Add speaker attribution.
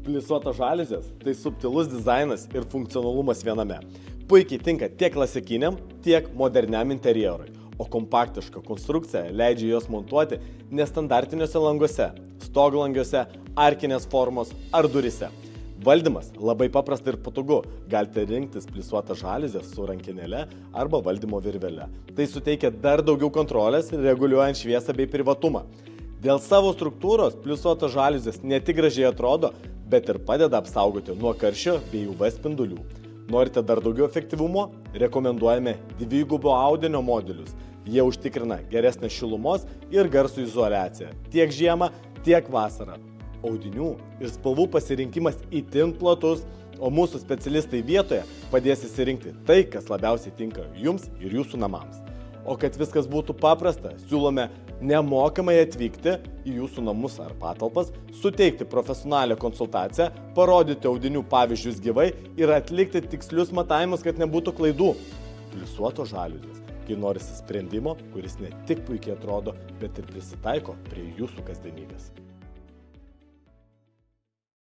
Speaker 1: Plisuotos žaliuzės – tai subtilus dizainas ir funkcionalumas viename. Puikiai tinka tiek klasikiniam, tiek moderniam interjerui, o kompaktiška konstrukcija leidžia juos montuoti nestandartiniuose languose, stoglangiuose, arkinės formos ar durise. Valdymas labai paprasta ir patogu, galite rinktis plisuotą žaliuzę su rankenėle arba valdymo virvele. Tai suteikia dar daugiau kontrolės, reguliuojant šviesą bei privatumą. Dėl savo struktūros plisuotos žaliuzės ne tik gražiai atrodo, bet ir padeda apsaugoti nuo karščio bei UV spindulių. Norite dar daugiau efektyvumo? Rekomenduojame dvigubo audinio modelius. Jie užtikrina geresnę šilumos ir garsų izoliaciją tiek žiemą, tiek vasarą. Audinių ir spalvų pasirinkimas itin platus, o mūsų specialistai vietoje padės įsirinkti tai, kas labiausiai tinka jums ir jūsų namams. O kad viskas būtų paprasta, siūlome nemokamai atvykti į jūsų namus ar patalpas, suteikti profesionalią konsultaciją, parodyti audinių pavyzdžius gyvai ir atlikti tikslius matavimus, kad nebūtų klaidų. Plisuotos žaliuzės, kai norisi sprendimo, kuris ne tik puikiai atrodo, bet ir prisitaiko prie jūsų kasdienybės.